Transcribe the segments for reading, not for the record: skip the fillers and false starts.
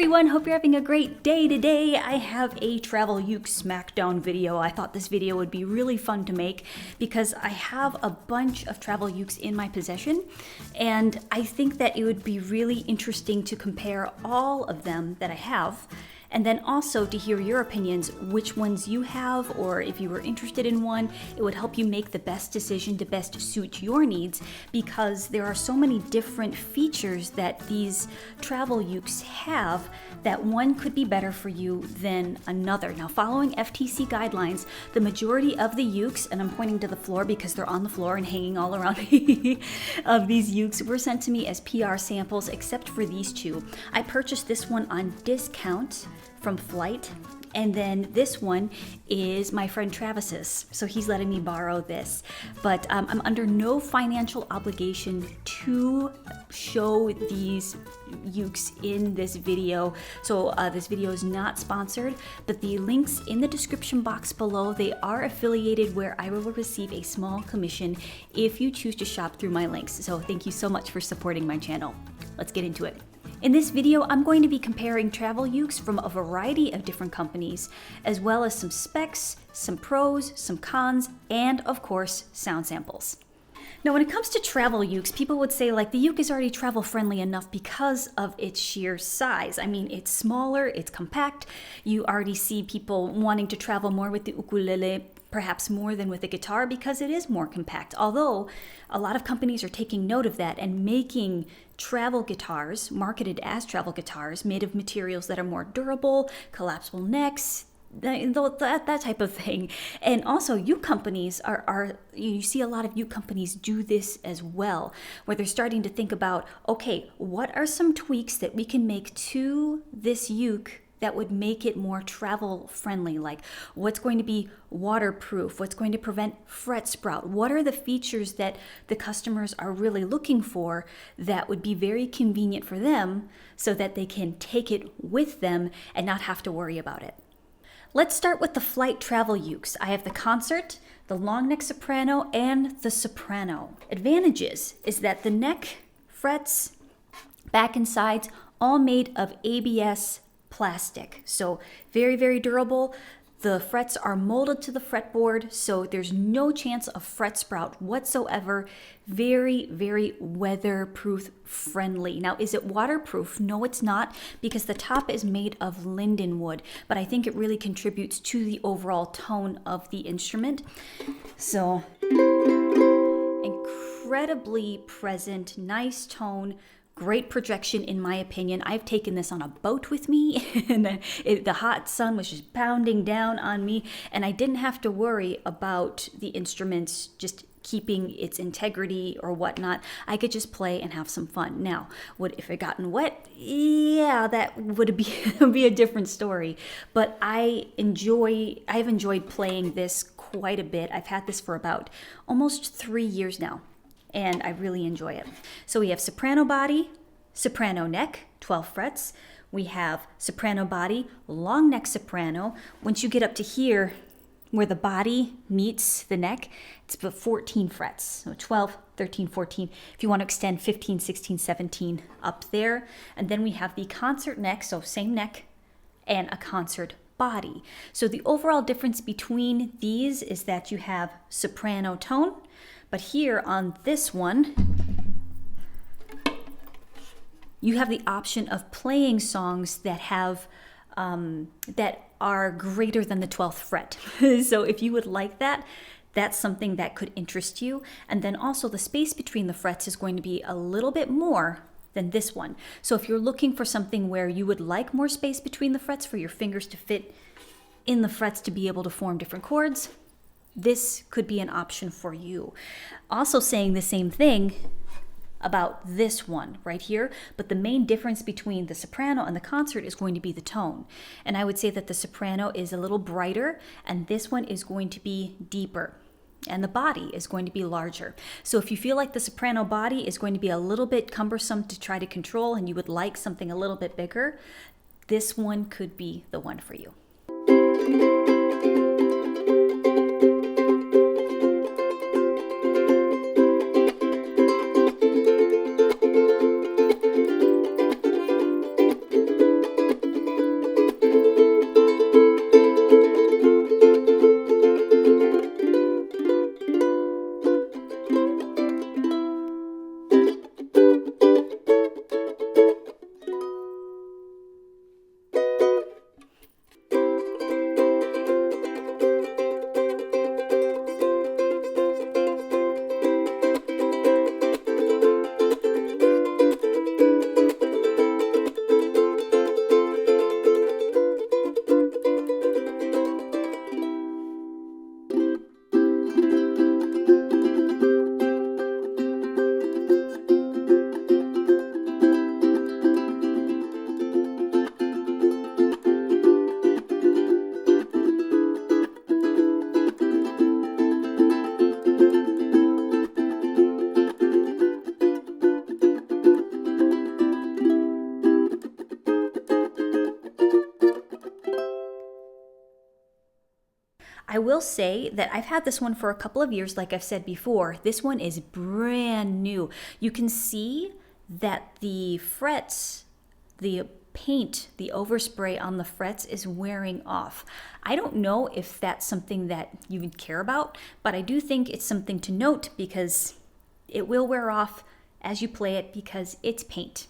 everyone, hope you're having a great day today. I have a Travel Uke Smackdown video. I thought this video would be really fun to make because I have a bunch of Travel Ukes in my possession, and I think that it would be really interesting to compare all of them that I have, and then also to hear your opinions, which ones you have, or if you were interested in one. It would help you make the best decision to best suit your needs, because there are so many different features that these Travel Ukes have that one could be better for you than another. Now, following FTC guidelines, the majority of the Ukes, and I'm pointing to the floor because they're on the floor and hanging all around me, of these Ukes were sent to me as PR samples, except for these two. I purchased this one on discount from Flight, and then this one is my friend Travis's, so he's letting me borrow this. But I'm under no financial obligation to show these Ukes in this video, so this video is not sponsored, but the links in the description box below, they are affiliated where I will receive a small commission if you choose to shop through my links. So thank you so much for supporting my channel. Let's get into it. In this video, I'm going to be comparing Travel Ukes from a variety of different companies, as well as some specs, some pros, some cons, and of course, sound samples. Now, when it comes to Travel Ukes, people would say like the Uke is already travel friendly enough because of its sheer size. I mean, it's smaller, it's compact. You already see people wanting to travel more with the ukulele, perhaps more than with a guitar, because it is more compact. Although a lot of companies are taking note of that and making travel guitars, marketed as travel guitars, made of materials that are more durable, collapsible necks, that type of thing. And also Uke companies you see a lot of Uke companies do this as well, where they're starting to think about, okay, what are some tweaks that we can make to this Uke that would make it more travel friendly? Like, what's going to be waterproof? What's going to prevent fret sprout? What are the features that the customers are really looking for that would be very convenient for them so that they can take it with them and not have to worry about it? Let's start with the Flight Travel Ukes. I have the Concert, the long neck Soprano, and the Soprano. Advantages is that the neck, frets, back and sides, all made of ABS plastic. So very, very durable. The frets are molded to the fretboard, so there's no chance of fret sprout whatsoever. Very, very weatherproof friendly. Now, is it waterproof? No, it's not, because the top is made of linden wood, but I think it really contributes to the overall tone of the instrument. So, incredibly present, nice tone, great projection in my opinion. I've taken this on a boat with me and the hot sun was just pounding down on me, and I didn't have to worry about the instruments just keeping its integrity or whatnot. I could just play and have some fun. Now, if it gotten wet? Yeah, that would be a different story. But I've enjoyed playing this quite a bit. I've had this for about almost 3 years now, and I really enjoy it. So we have soprano body, soprano neck, 12 frets. We have soprano body, long neck soprano. Once you get up to here, where the body meets the neck, it's about 14 frets. So 12, 13, 14. If you want to extend 15, 16, 17 up there. And then we have the concert neck, so same neck, and a concert body. So the overall difference between these is that you have soprano tone, but here on this one, you have the option of playing songs that have that are greater than the 12th fret. So if you would like that, that's something that could interest you. And then also the space between the frets is going to be a little bit more than this one. So if you're looking for something where you would like more space between the frets for your fingers to fit in the frets to be able to form different chords, this could be an option for you. Also saying the same thing about this one right here, but the main difference between the soprano and the concert is going to be the tone. And I would say that the soprano is a little brighter and this one is going to be deeper, and the body is going to be larger. So if you feel like the soprano body is going to be a little bit cumbersome to try to control and you would like something a little bit bigger, this one could be the one for you. I will say that I've had this one for a couple of years, like I've said before. This one is brand new. You can see that the frets, the paint, the overspray on the frets is wearing off. I don't know if that's something that you would care about, but I do think it's something to note because it will wear off as you play it because it's paint.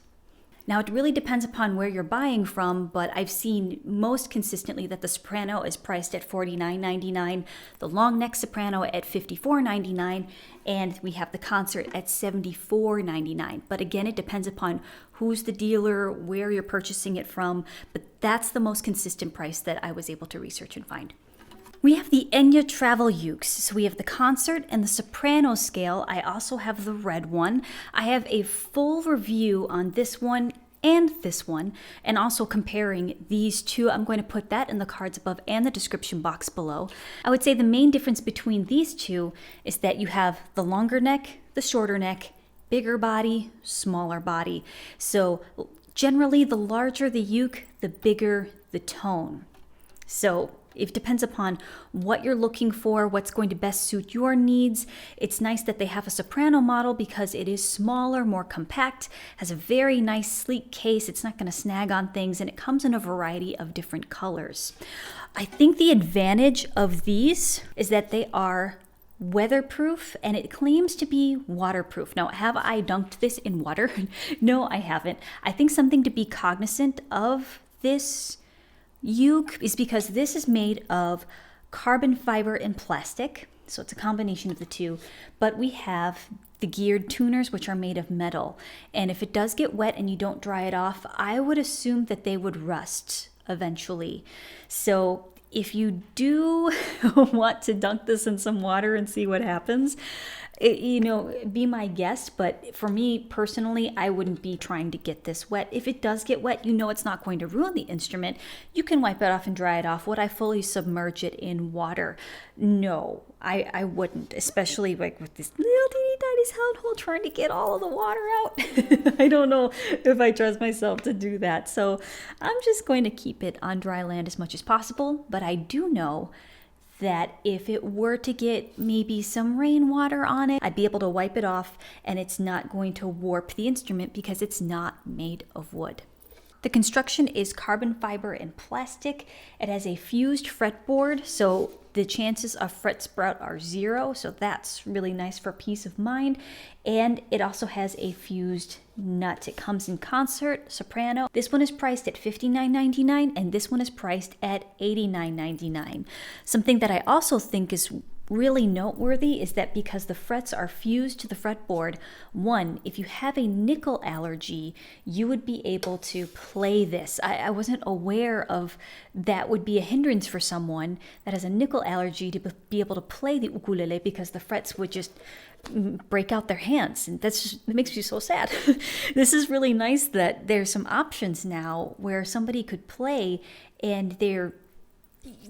Now, it really depends upon where you're buying from, but I've seen most consistently that the Soprano is priced at $49.99, the long neck Soprano at $54.99, and we have the Concert at $74.99. But again, it depends upon who's the dealer, where you're purchasing it from, but that's the most consistent price that I was able to research and find. We have the Enya Travel Ukes. So we have the Concert and the Soprano scale. I also have the red one. I have a full review on this one and this one, and also comparing these two. I'm going to put that in the cards above and the description box below. I would say the main difference between these two is that you have the longer neck, the shorter neck, bigger body, smaller body. So generally, the larger the uke, the bigger the tone. So it depends upon what you're looking for, what's going to best suit your needs. It's nice that they have a Soprano model because it is smaller, more compact, has a very nice sleek case. It's not going to snag on things, and it comes in a variety of different colors. I think the advantage of these is that they are weatherproof, and it claims to be waterproof. Now, have I dunked this in water? No, I haven't. I think something to be cognizant of this uke is because this is made of carbon fiber and plastic, so it's a combination of the two, but we have the geared tuners, which are made of metal, and if it does get wet and you don't dry it off, I would assume that they would rust eventually. So if you do want to dunk this in some water and see what happens, be my guest, but for me personally, I wouldn't be trying to get this wet. If it does get wet, it's not going to ruin the instrument. You can wipe it off and dry it off. Would I fully submerge it in water? No, I wouldn't, especially like with this little teeny tiny sound hole trying to get all of the water out. I don't know if I trust myself to do that. So I'm just going to keep it on dry land as much as possible, but I do know that if it were to get maybe some rainwater on it, I'd be able to wipe it off and it's not going to warp the instrument because it's not made of wood. The construction is carbon fiber and plastic. It has a fused fretboard, so the chances of fret sprout are 0, so that's really nice for peace of mind. And it also has a fused nut. It comes in Concert, Soprano. This one is priced at $59.99 and this one is priced at $89.99. Something that I also think is really noteworthy is that because the frets are fused to the fretboard, one, if you have a nickel allergy, you would be able to play this. I wasn't aware of that would be a hindrance for someone that has a nickel allergy to be able to play the ukulele because the frets would just break out their hands, and it makes me so sad. This is really nice that there's some options now where somebody could play and they're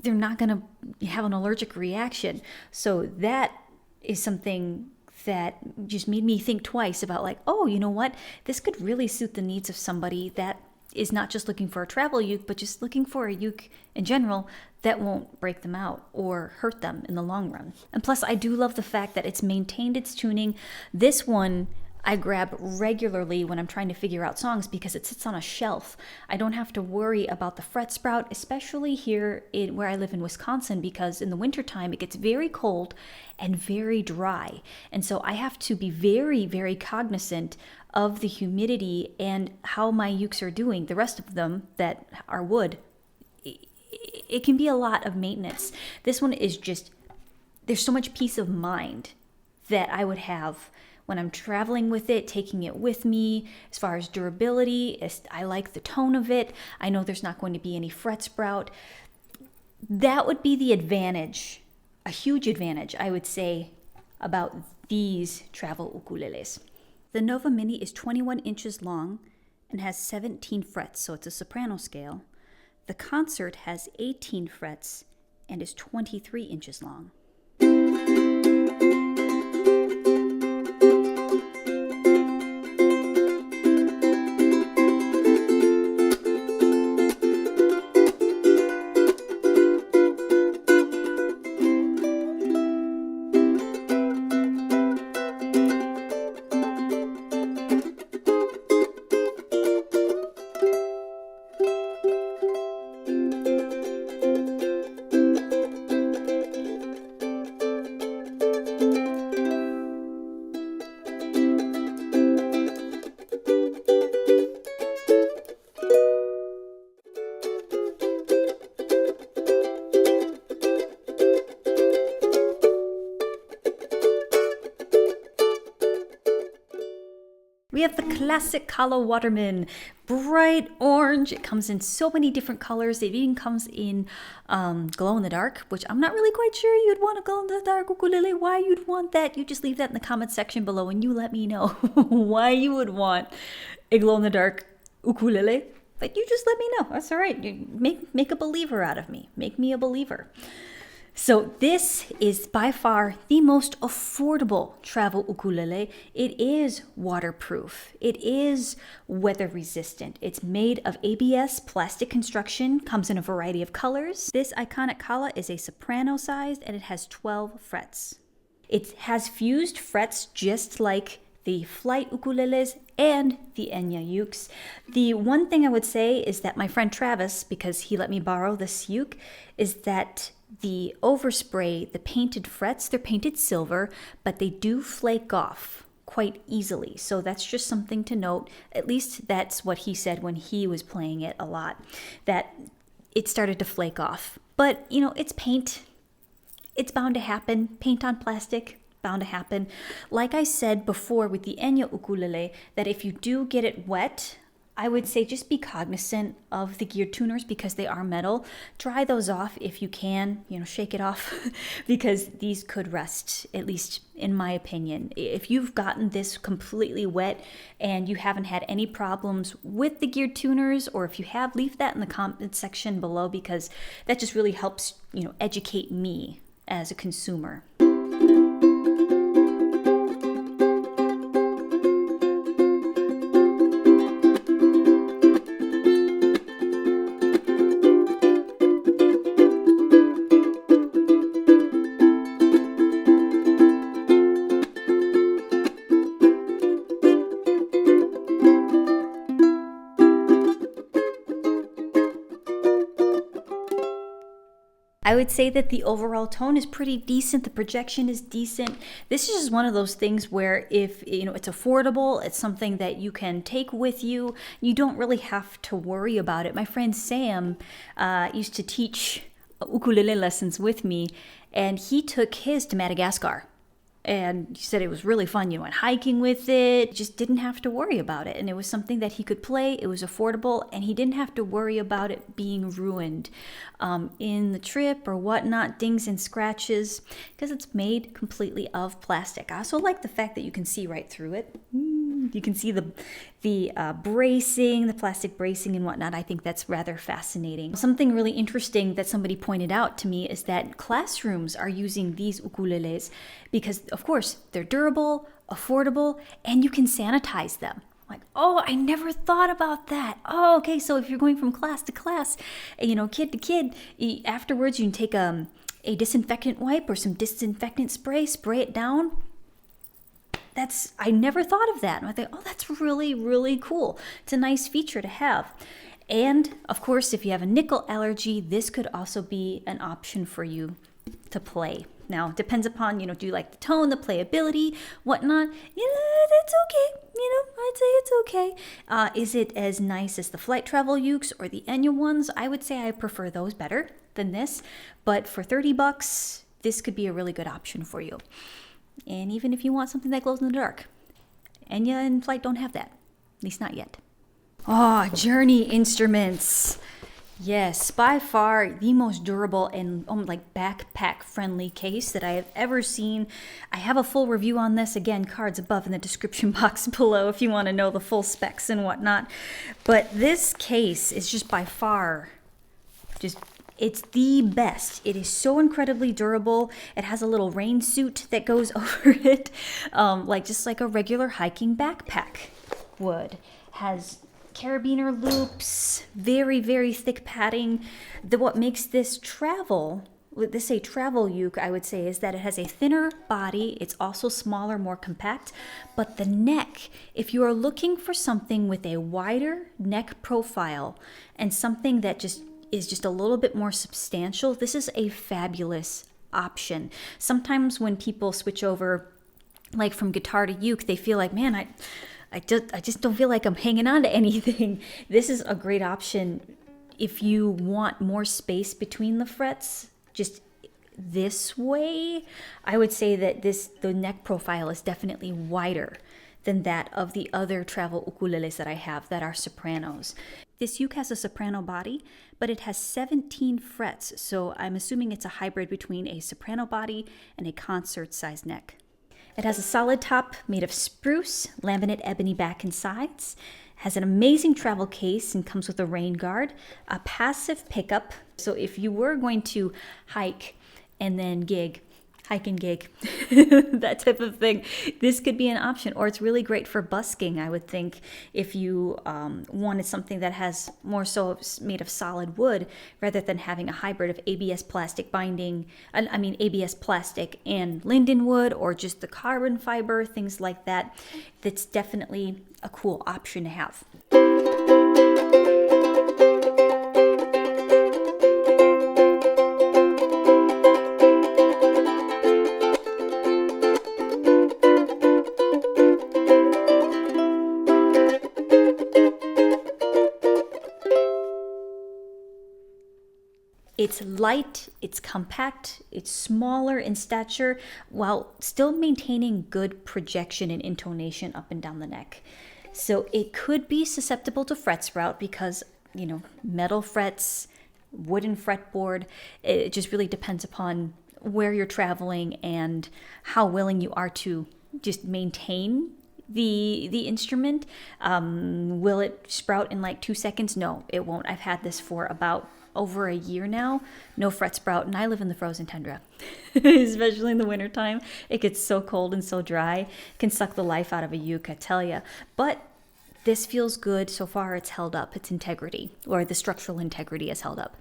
not going to have an allergic reaction. So that is something that just made me think twice about like, oh, you know what? This could really suit the needs of somebody that is not just looking for a travel uke, but just looking for a uke in general that won't break them out or hurt them in the long run. And plus, I do love the fact that it's maintained its tuning. This one I grab regularly when I'm trying to figure out songs because it sits on a shelf. I don't have to worry about the fret sprout, especially here where I live in Wisconsin, because in the wintertime it gets very cold and very dry. And so I have to be very, very cognizant of the humidity and how my ukes are doing. The rest of them that are wood, it can be a lot of maintenance. This one is just, there's so much peace of mind that I would have when I'm traveling with it, taking it with me. As far as durability, I like the tone of it. I know there's not going to be any fret sprout. That would be the advantage, a huge advantage, I would say, about these travel ukuleles. The Nova Mini is 21 inches long and has 17 frets, so it's a soprano scale. The Concert has 18 frets and is 23 inches long. we have the classic color Waterman, bright orange. It comes in so many different colors. It even comes in glow in the dark, which I'm not really quite sure you'd want a glow in the dark ukulele. Why you'd want that? You just leave that in the comment section below and you let me know why you would want a glow in the dark ukulele. But you just let me know. That's all right. You make a believer out of me. Make me a believer. So this is by far the most affordable travel ukulele. It is waterproof. It is weather resistant. It's made of ABS plastic construction, comes in a variety of colors. This iconic kala is a soprano sized and it has 12 frets. It has fused frets just like the flight ukuleles and the Enya ukes. The one thing I would say is that my friend Travis, because he let me borrow this uke, is that the overspray, the painted frets, they're painted silver, but they do flake off quite easily. So that's just something to note. At least that's what he said when he was playing it a lot, that it started to flake off. But, you know, it's paint. It's bound to happen. Paint on plastic, bound to happen. Like I said before with the Enya ukulele, that if you do get it wet, I would say just be cognizant of the gear tuners because they are metal. Dry those off if you can, shake it off because these could rust, at least in my opinion. If you've gotten this completely wet and you haven't had any problems with the gear tuners, or if you have, leave that in the comment section below because that just really helps, educate me as a consumer. I would say that the overall tone is pretty decent. The projection is decent. This is just one of those things where if it's affordable, it's something that you can take with you. You don't really have to worry about it. My friend Sam used to teach ukulele lessons with me, and he took his to Madagascar. And he said it was really fun. Went hiking with it, just didn't have to worry about it. And it was something that he could play. It was affordable, and he didn't have to worry about it being ruined in the trip or whatnot, dings and scratches, because it's made completely of plastic. I also like the fact that you can see right through it. You can see the bracing, the plastic bracing and whatnot. I think that's rather fascinating. Something really interesting that somebody pointed out to me is that classrooms are using these ukuleles because, of course, they're durable, affordable, and you can sanitize them. Like, oh, I never thought about that. Oh, okay, so if you're going from class to class, kid to kid, afterwards you can take a disinfectant wipe or some disinfectant spray it down. I never thought of that. And I think, oh, that's really, really cool. It's a nice feature to have. And of course, if you have a nickel allergy, this could also be an option for you to play. Now, it depends upon, do you like the tone, the playability, whatnot? It's okay. I'd say it's okay. Is it as nice as the Flight Travel Ukes or the Enya ones? I would say I prefer those better than this. But for $30, this could be a really good option for you. And even if you want something that glows in the dark, Enya and Flight don't have that. At least not yet. Oh, Journey instruments. Yes, by far the most durable and backpack friendly case that I have ever seen. I have a full review on this. Again, cards above in the description box below if you want to know the full specs and whatnot. But this case is just by far it's the best. It is so incredibly durable. It has a little rain suit that goes over it, just like a regular hiking backpack would. Has carabiner loops, very, very thick padding. What makes this a travel uke, I would say, is that it has a thinner body. It's also smaller, more compact. But the neck, if you are looking for something with a wider neck profile and something that is just a little bit more substantial, this is a fabulous option. Sometimes when people switch over from guitar to uke, they feel like, man, I just don't feel like I'm hanging on to anything. This is a great option if you want more space between the frets. Just this way, I would say that the neck profile is definitely wider than that of the other travel ukuleles that I have that are sopranos. This uke has a soprano body, but it has 17 frets, so I'm assuming it's a hybrid between a soprano body and a concert-sized neck. It has a solid top made of spruce, laminate ebony back and sides, has an amazing travel case and comes with a rain guard, a passive pickup, so if you were going to hike and then hike and gig, that type of thing, this could be an option. Or it's really great for busking, I would think, if you wanted something that has more so made of solid wood rather than having a hybrid of ABS plastic binding, ABS plastic and linden wood, or just the carbon fiber, things like that. That's definitely a cool option to have. It's light, it's compact, it's smaller in stature, while still maintaining good projection and intonation up and down the neck. So it could be susceptible to fret sprout because, metal frets, wooden fretboard, it just really depends upon where you're traveling and how willing you are to just maintain the instrument. Will it sprout in like 2 seconds? No, it won't. I've had this for about over a year now, no fret sprout, and I live in the frozen tundra. Especially in the wintertime, it gets so cold and so dry, it can suck the life out of a uke, I tell ya. But this feels good so far. It's held up, its integrity, or the structural integrity is held up.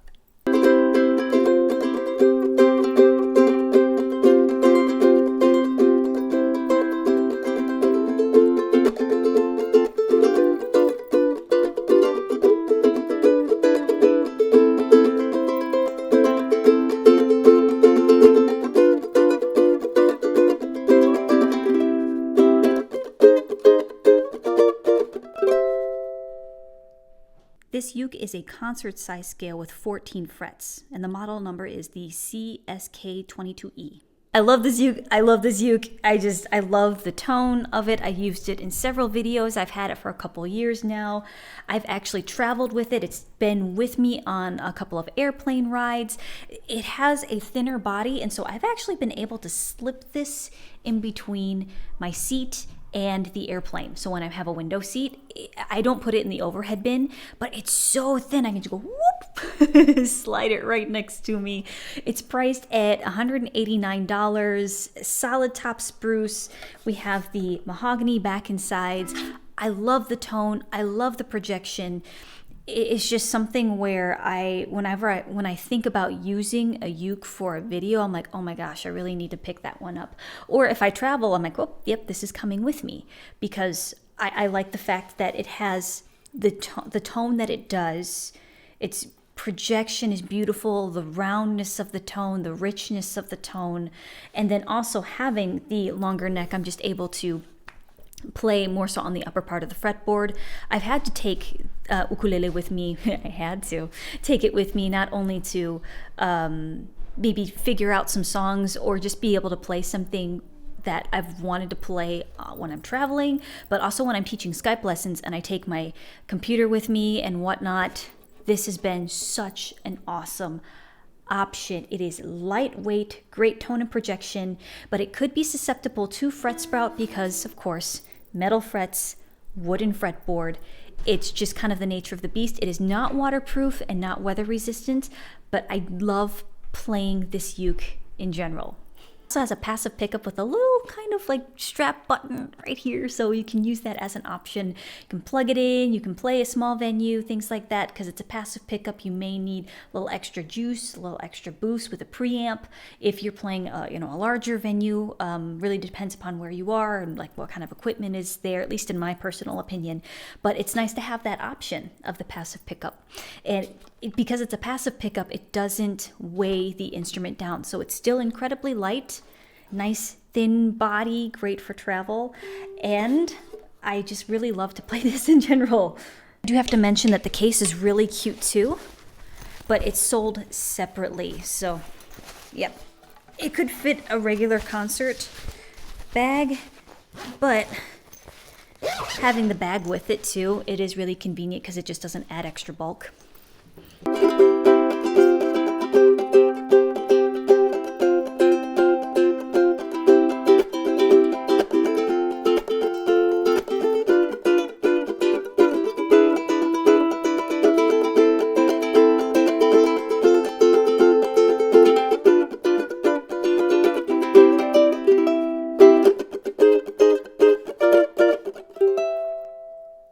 This uke is a concert size scale with 14 frets, and the model number is the CSK22E. I love this uke. I love the tone of it. I used it in several videos. I've had it for a couple years now. I've actually traveled with it. It's been with me on a couple of airplane rides. It has a thinner body, and so I've actually been able to slip this in between my seat and the airplane. So when I have a window seat, I don't put it in the overhead bin, but it's so thin I can just go whoop, slide it right next to me. It's priced at $189, solid top spruce. We have the mahogany back and sides. I love the tone. I love the projection. It's just something where when I think about using a uke for a video, I'm like, oh my gosh, I really need to pick that one up. Or if I travel, I'm like, oh, yep, this is coming with me, because I like the fact that it has the tone that it does. Its projection is beautiful, the roundness of the tone, the richness of the tone, and then also having the longer neck, I'm just able to play more so on the upper part of the fretboard. I've had to take ukulele with me. I had to take it with me, not only to maybe figure out some songs or just be able to play something that I've wanted to play when I'm traveling, but also when I'm teaching Skype lessons and I take my computer with me and whatnot. This has been such an awesome option. It is lightweight, great tone and projection, but it could be susceptible to fret sprout because, of course, metal frets, wooden fretboard. It's just kind of the nature of the beast. It is not waterproof and not weather resistant, but I love playing this uke in general. It also has a passive pickup with a little kind of like strap button right here, so you can use that as an option. You can plug it in, you can play a small venue, things like that. Because it's a passive pickup, you may need a little extra juice, a little extra boost with a preamp. If you're playing a larger venue, really depends upon where you are and like what kind of equipment is there, at least in my personal opinion. But it's nice to have that option of the passive pickup. And because it's a passive pickup, it doesn't weigh the instrument down, so it's still incredibly light. Nice thin body, great for travel, and I just really love to play this in general. I do have to mention that the case is really cute too, but it's sold separately, so yep. It could fit a regular concert bag, but Having the bag with it too, it is really convenient because it just doesn't add extra bulk.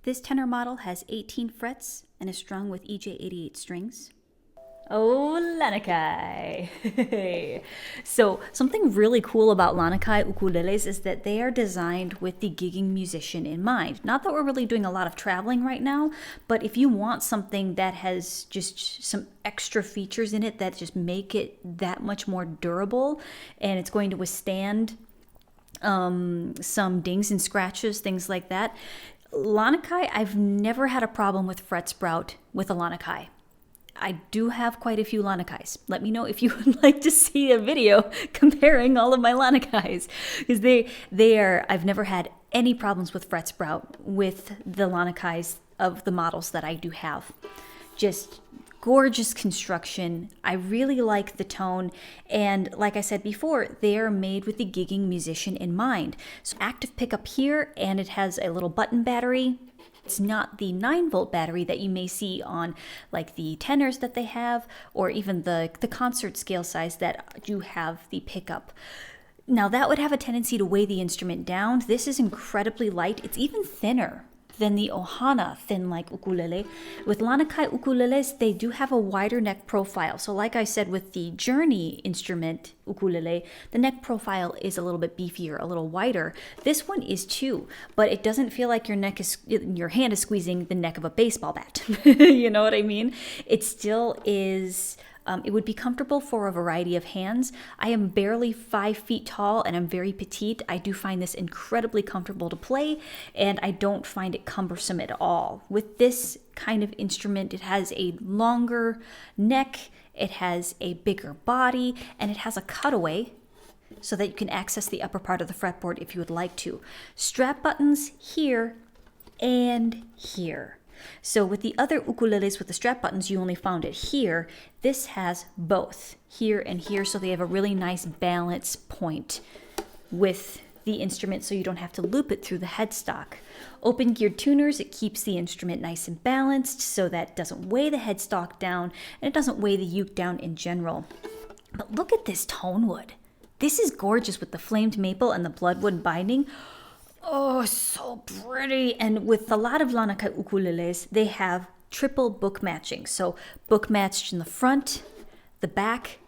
This tenor model has 18 frets and is strung with EJ88 strings. Oh, Lanikai! So something really cool about Lanikai ukuleles is that they are designed with the gigging musician in mind. Not that we're really doing a lot of traveling right now, but if you want something that has just some extra features in it that just make it that much more durable, and it's going to withstand some dings and scratches, things like that. Lanikai, I've never had a problem with fret sprout with a Lanikai. I do have quite a few Lanikais. Let me know if you would like to see a video comparing all of my Lanikais, because I've never had any problems with fret sprout with the Lanikais of the models that I do have. Just gorgeous construction. I really like the tone, and like I said before, they are made with the gigging musician in mind. So active pickup here, and it has a little button battery. It's not the 9-volt battery that you may see on like the tenors that they have, or even the concert scale size that do have the pickup. Now that would have a tendency to weigh the instrument down. This is incredibly light. It's even thinner than the Ohana thin like ukulele. With Lanikai ukuleles, they do have a wider neck profile. So like I said with the Journey instrument ukulele, the neck profile is a little bit beefier, a little wider. This one is too, but it doesn't feel like your hand is squeezing the neck of a baseball bat. You know what I mean? It still is. It would be comfortable for a variety of hands. I am barely 5 feet tall and I'm very petite. I do find this incredibly comfortable to play, and I don't find it cumbersome at all. With this kind of instrument, it has a longer neck, it has a bigger body, and it has a cutaway so that you can access the upper part of the fretboard if you would like to. Strap buttons here and here. So with the other ukuleles with the strap buttons, you only found it here. This has both here and here, so they have a really nice balance point with the instrument, so you don't have to loop it through the headstock. Open geared tuners, it keeps the instrument nice and balanced so that it doesn't weigh the headstock down, and it doesn't weigh the uke down in general. But look at this tone wood. This is gorgeous with the flamed maple and the bloodwood binding. Oh, so pretty. And with a lot of Lanikai ukuleles, they have triple book matching. So book matched in the front, the back,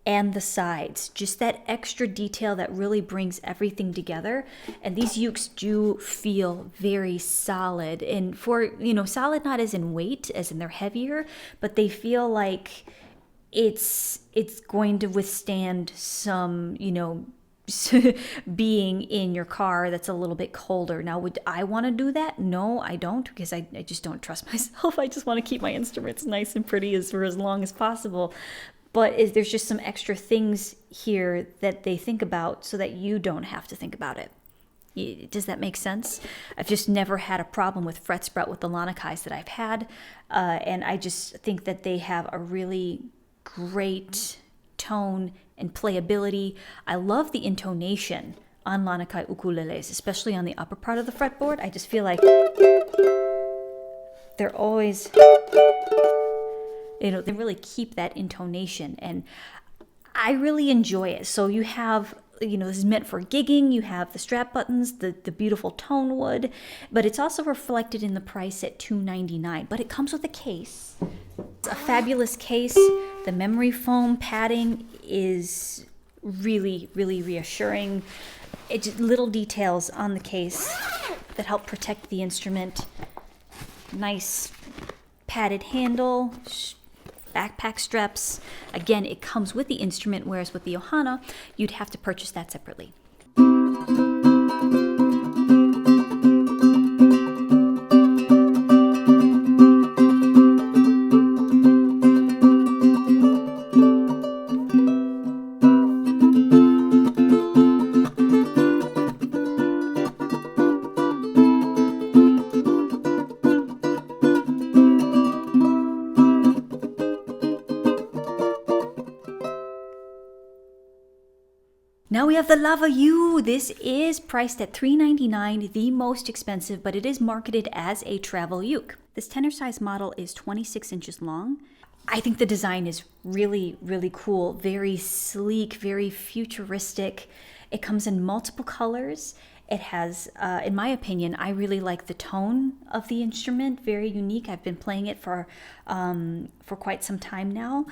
and the sides. Just that extra detail that really brings everything together. And these ukes do feel very solid. And for, solid not as in weight, as in they're heavier, but they feel like it's going to withstand some, being in your car that's a little bit colder. Now, would I want to do that? No, I don't, because I just don't trust myself. I just want to keep my instruments nice and pretty for as long as possible. But there's just some extra things here that they think about so that you don't have to think about it. Does that make sense? I've just never had a problem with fret sprout with the Lanikais that I've had. And I just think that they have a really great tone and playability. I love the intonation on Lanikai ukuleles, especially on the upper part of the fretboard. I just feel like they're always, they really keep that intonation, and I really enjoy it. So you have, this is meant for gigging. You have the strap buttons, the beautiful tone wood, but it's also reflected in the price at $2.99. But it comes with a case. It's a fabulous case. The memory foam padding is really, really reassuring. It's just little details on the case that help protect the instrument. Nice padded handle, backpack straps. Again, it comes with the instrument, whereas with the Ohana, you'd have to purchase that separately. Now we have the Lava U. This is priced at $399, the most expensive, but it is marketed as a travel uke. This tenor size model is 26 inches long. I think the design is really, really cool, very sleek, very futuristic. It comes in multiple colors. It has, in my opinion, I really like the tone of the instrument, very unique. I've been playing it for quite some time now.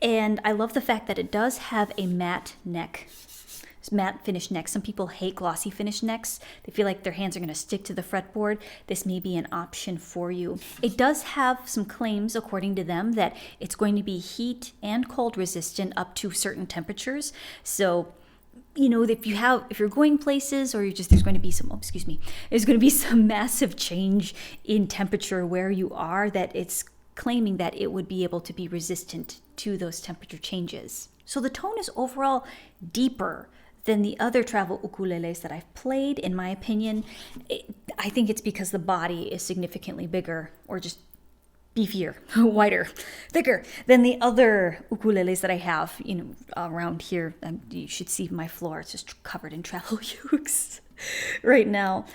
And I love the fact that it does have a matte neck. Matte finish neck. Some people hate glossy finish necks. They feel like their hands are going to stick to the fretboard. This may be an option for you. It does have some claims, according to them, that it's going to be heat and cold resistant up to certain temperatures. So, you know, if you're going places, or there's going to be some massive change in temperature where you are, that it's claiming that it would be able to be resistant to those temperature changes. So the tone is overall deeper than the other travel ukuleles that I've played, in my opinion. I think it's because the body is significantly bigger, or just beefier, wider, thicker than the other ukuleles that I have, you know, around here. You should see my floor. It's just covered in travel ukes right now.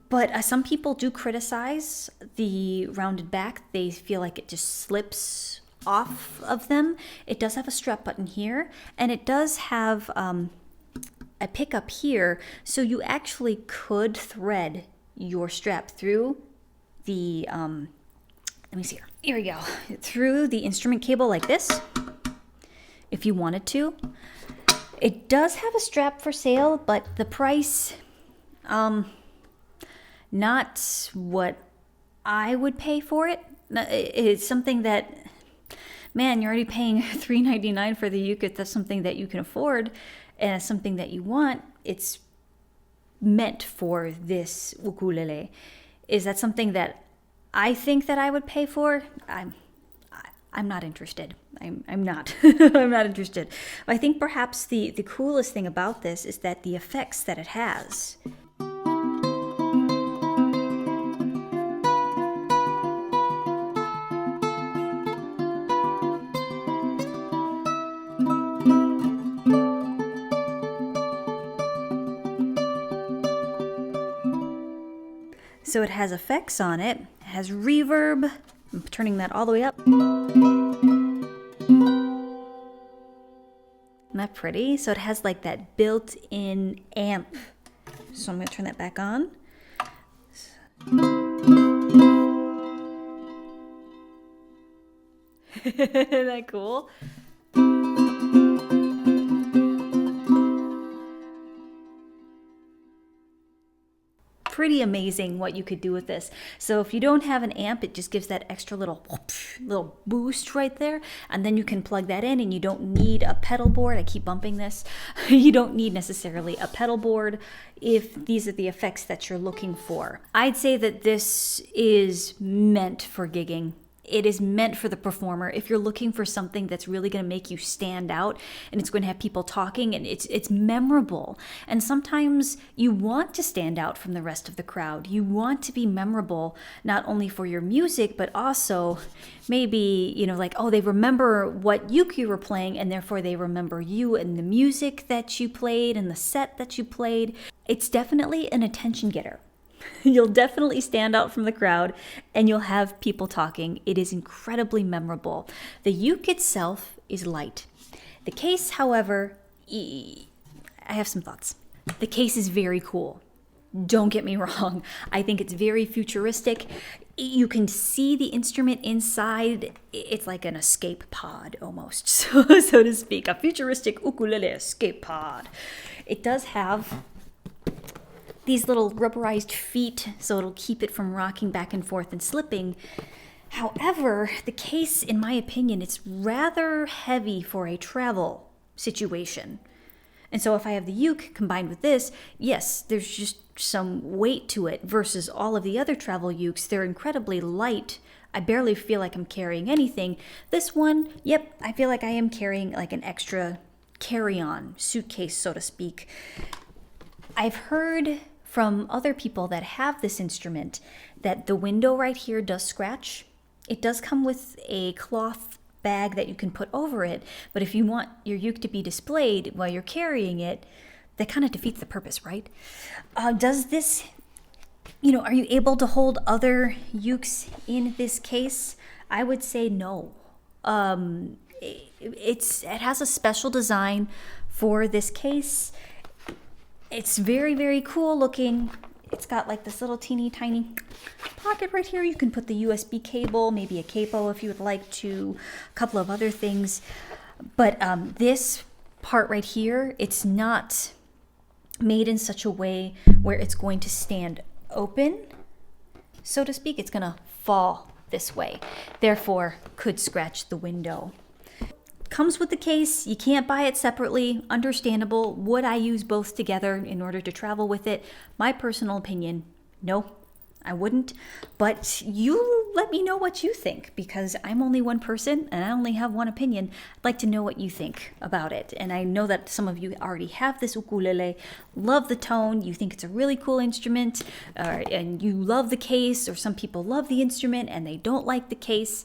But some people do criticize the rounded back. They feel like it just slips off of them. It does have a strap button here, and it does have a pickup here, so you actually could thread your strap through the let me see here we go, through the instrument cable like this if you wanted to. It does have a strap for sale, but the price, not what I would pay for it. It's something that, man, you're already paying $399 for the uke. If that's something that you can afford and something that you want, it's meant for this ukulele. Is that something that I think that I would pay for? I'm not interested. I'm not. I'm not interested. I think perhaps the coolest thing about this is that the effects that it has. So it has effects on it. It has reverb. I'm turning that all the way up. Isn't that pretty? So it has like that built-in amp. So I'm going to turn that back on. Isn't that cool? Pretty amazing what you could do with this. So if you don't have an amp, it just gives that extra little boost right there, and then you can plug that in, and you don't need a pedal board. I keep bumping this. You don't need necessarily a pedal board if these are the effects that you're looking for. I'd say that this is meant for gigging. It is meant for the performer. If you're looking for something that's really going to make you stand out, and it's going to have people talking, and it's memorable. And sometimes you want to stand out from the rest of the crowd. You want to be memorable, not only for your music, but also maybe, you know, like, oh, they remember what uke you were playing, and therefore they remember you and the music that you played and the set that you played. It's definitely an attention getter. You'll definitely stand out from the crowd, and you'll have people talking. It is incredibly memorable. The uke itself is light. The case, however, I have some thoughts. The case is very cool. Don't get me wrong. I think it's very futuristic. You can see the instrument inside. It's like an escape pod almost, so to speak. A futuristic ukulele escape pod. It does have these little rubberized feet, so it'll keep it from rocking back and forth and slipping. However, the case, in my opinion, it's rather heavy for a travel situation. And so if I have the uke combined with this, yes, there's just some weight to it versus all of the other travel ukes. They're incredibly light. I barely feel like I'm carrying anything. This one, yep, I feel like I am carrying like an extra carry-on suitcase, so to speak. I've heard from other people that have this instrument that the window right here does scratch. It does come with a cloth bag that you can put over it. But if you want your uke to be displayed while you're carrying it, that kind of defeats the purpose, right? Does this, are you able to hold other ukes in this case? I would say no. It has a special design for this case. It's very, very cool looking. It's got like this little teeny tiny pocket right here. You can put the USB cable, maybe a capo if you would like to, a couple of other things. But this part right here, it's not made in such a way where it's going to stand open, so to speak. It's gonna fall this way, therefore could scratch the window. Comes with the case. You can't buy it separately. Understandable. Would I use both together in order to travel with it? My personal opinion, no, I wouldn't. But you let me know what you think, because I'm only one person and I only have one opinion. I'd like to know what you think about it. And I know that some of you already have this ukulele, love the tone, you think it's a really cool instrument, and you love the case, or some people love the instrument and they don't like the case.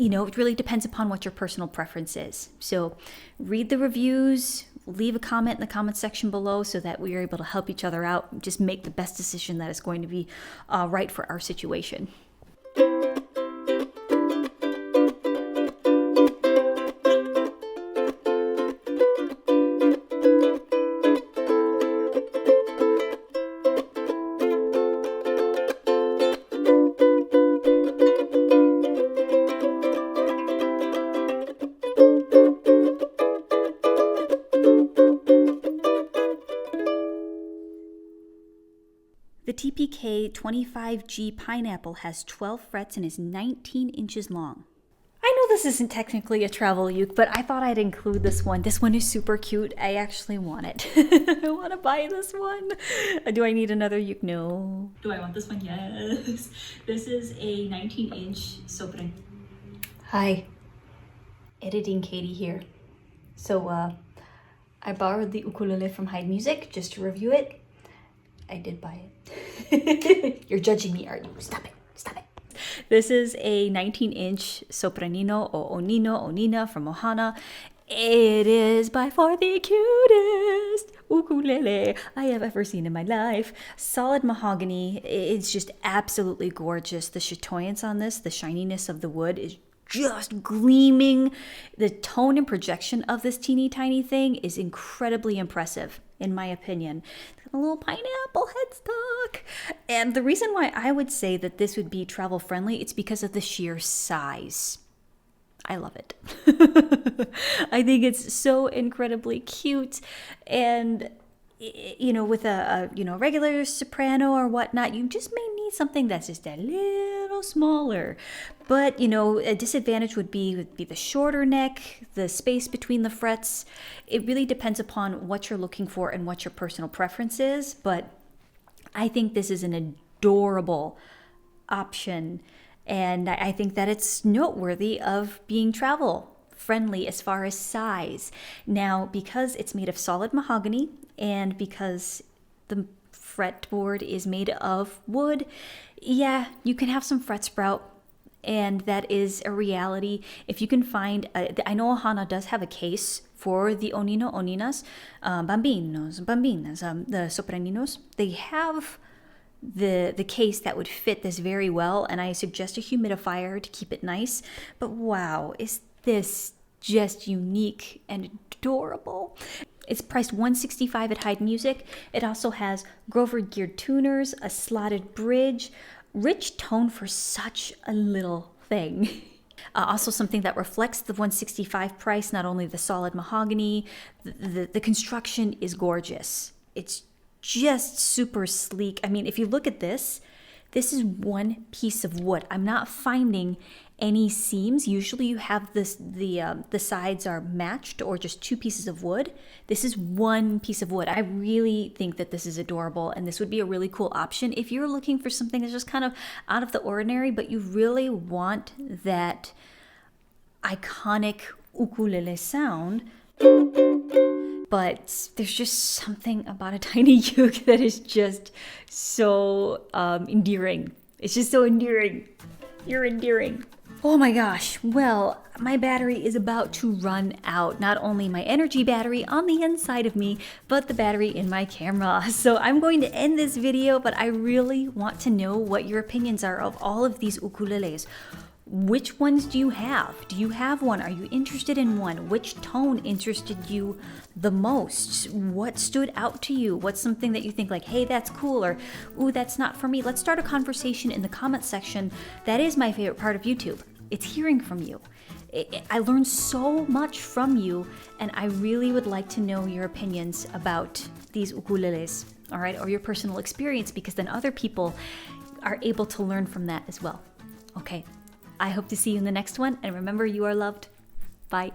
It really depends upon what your personal preference is. So read the reviews, leave a comment in the comment section below so that we are able to help each other out and just make the best decision that is going to be right for our situation. The TPK 25G Pineapple has 12 frets and is 19 inches long. I know this isn't technically a travel uke, but I thought I'd include this one. This one is super cute. I actually want it. I want to buy this one. Do I need another uke? No. Do I want this one? Yes. This is a 19-inch Soprano. Hi. Editing Katie here. So I borrowed the ukulele from Hyde Music just to review it. I did buy it. You're judging me, aren't you? Stop it. Stop it. This is a 19-inch Sopranino or Onina from Ohana. It is by far the cutest ukulele I have ever seen in my life. Solid mahogany. It's just absolutely gorgeous. The chatoyance on this, the shininess of the wood is just gleaming. The tone and projection of this teeny tiny thing is incredibly impressive, in my opinion. A little pineapple headstock. And the reason why I would say that this would be travel friendly, it's because of the sheer size. I love it. I think it's so incredibly cute. And with a regular soprano or whatnot, you just may need something that's just a little smaller. But a disadvantage would be the shorter neck, the space between the frets. It really depends upon what you're looking for and what your personal preference is. But I think this is an adorable option, and I think that it's noteworthy of being travel friendly as far as size. Now, because it's made of solid mahogany, and because the fretboard is made of wood, yeah, you can have some fret sprout, and that is a reality. If you can find, I know Ohana does have a case for the Oninas, Bambinas, the Sopraninos. They have the case that would fit this very well, and I suggest a humidifier to keep it nice. But wow, is this just unique and adorable. It's priced $165 at Hyde Music. It also has Grover geared tuners, a slotted bridge, rich tone for such a little thing. Also something that reflects the $165 price, not only the solid mahogany, the construction is gorgeous. It's just super sleek. I mean, if you look at this is one piece of wood. I'm not finding any seams. Usually you have this, the sides are matched or just two pieces of wood. This is one piece of wood. I really think that this is adorable, and this would be a really cool option if you're looking for something that's just kind of out of the ordinary, but you really want that iconic ukulele sound. But there's just something about a tiny uke that is just so endearing. It's just so endearing. You're endearing. Oh my gosh, well, my battery is about to run out. Not only my energy battery on the inside of me, but the battery in my camera. So I'm going to end this video, but I really want to know what your opinions are of all of these ukuleles. Which ones do you have? Do you have one? Are you interested in one? Which tone interested you the most? What stood out to you? What's something that you think like, hey, that's cool, or ooh, that's not for me? Let's start a conversation in the comment section. That is my favorite part of YouTube. It's hearing from you. I learned so much from you, and I really would like to know your opinions about these ukuleles, all right, or your personal experience, because then other people are able to learn from that as well. Okay. I hope to see you in the next one, and remember, you are loved. Bye.